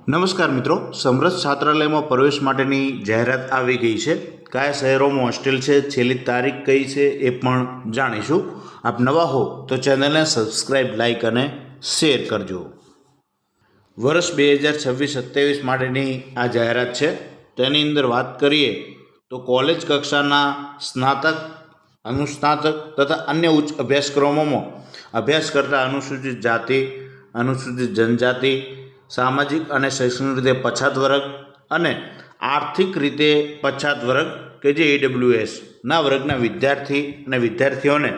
નમસ્કાર મિત્રો, સમરસ છાત્રાલયમાં પ્રવેશ માટેની જાહેરાત આવી ગઈ છે. કયા શહેરોમાં હોસ્ટેલ છે, છેલ્લી તારીખ કઈ છે એ પણ જાણીશું. આપ નવા હો તો ચેનલને સબસ્ક્રાઈબ, લાઈક અને શેર કરજો. વર્ષ 2026-27 માટેની આ જાહેરાત છે. તેની અંદર વાત કરીએ તો કોલેજ કક્ષાના સ્નાતક, અનુસ્નાતક તથા અન્ય ઉચ્ચ અભ્યાસક્રમોમાં અભ્યાસ કરતા અનુસૂચિત જાતિ, અનુસૂચિત જનજાતિ, સામાજિક અને શૈક્ષણિક રીતે પછાત વર્ગ અને આર્થિક રીતે પછાત વર્ગ કે જે AWSના વર્ગના વિદ્યાર્થી અને વિદ્યાર્થીઓને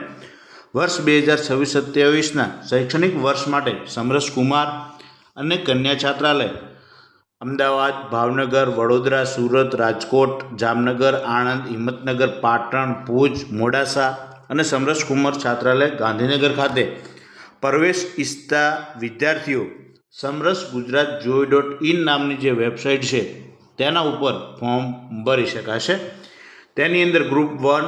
વર્ષ 2026-27ના શૈક્ષણિક વર્ષ માટે સમરસ કુમાર અને કન્યા છાત્રાલય અમદાવાદ, ભાવનગર, વડોદરા, સુરત, રાજકોટ, જામનગર, આણંદ, હિંમતનગર, પાટણ, ભુજ, મોડાસા અને સમરસ કુમાર છાત્રાલય ગાંધીનગર ખાતે પ્રવેશ ઈચ્છતા વિદ્યાર્થીઓ સમરસ ગુજરાત જોઈ.in નામની જે વેબસાઇટ છે તેના ઉપર ફોર્મ ભરી શકાશે. તેની અંદર ગ્રુપ 1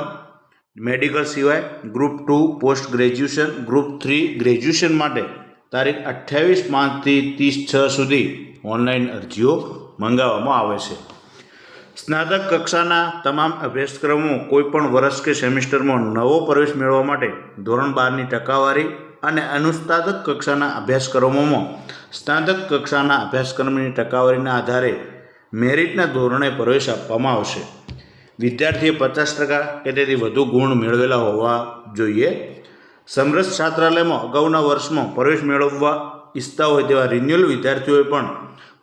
મેડિકલ સિવાય group 2 post graduation, group 3 graduation માટે તારીખ 28/5થી 30/6 સુધી ઓનલાઈન અરજીઓ મંગાવવામાં આવે છે. સ્નાતક કક્ષાના તમામ અભ્યાસક્રમો કોઈપણ વર્ષ કે સેમિસ્ટરમાં નવો પ્રવેશ મેળવવા માટે ધોરણ 12ની ટકાવારી અને અનુસ્નાતક કક્ષાના અભ્યાસક્રમોમાં સ્નાતક કક્ષાના અભ્યાસક્રમની ટકાવારીના આધારે મેરિટના ધોરણે પ્રવેશ આપવામાં આવશે. વિદ્યાર્થીએ 50% કે તેથી વધુ ગુણ મેળવેલા હોવા જોઈએ. સમરસ છાત્રાલયમાં અગાઉના વર્ષમાં પ્રવેશ મેળવવા ઈચ્છતા હોય તેવા રિન્યુઅલ વિદ્યાર્થીઓએ પણ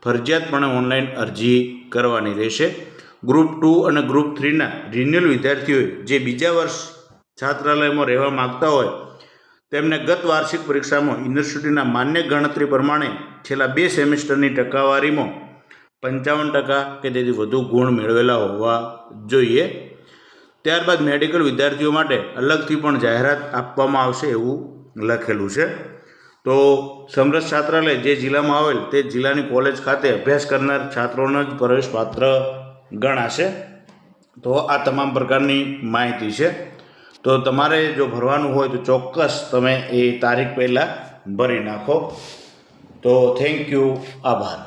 ફરજિયાતપણે ઓનલાઈન અરજી કરવાની રહેશે. ગ્રુપ 2 અને ગ્રુપ 3ના રિન્યુઅલ વિદ્યાર્થીઓએ જે બીજા વર્ષ છાત્રાલયમાં રહેવા માગતા હોય તેમને ગત વાર્ષિક પરીક્ષામાં યુનિવર્સિટીના માન્ય ગણતરી પ્રમાણે છેલ્લા 2 સેમિસ્ટરની ટકાવારીમાં 55% કે તેથી વધુ ગુણ મેળવેલા હોવા જોઈએ. ત્યારબાદ મેડિકલ વિદ્યાર્થીઓ માટે અલગથી પણ જાહેરાત આપવામાં આવશે એવું લખેલું છે. તો સમરસ છાત્રાલય જે જિલ્લામાં આવેલ તે જિલ્લાની કોલેજ ખાતે અભ્યાસ કરનાર છાત્રોનો જ પ્રવેશ પાત્ર ગણાશે. તો આ તમામ પ્રકારની માહિતી છે. તો તમારે જો ભરવાનું હોય તો ચોક્કસ તમે એ તારીખ પહેલાં ભરી નાખો. તો થેન્ક યુ, આભાર.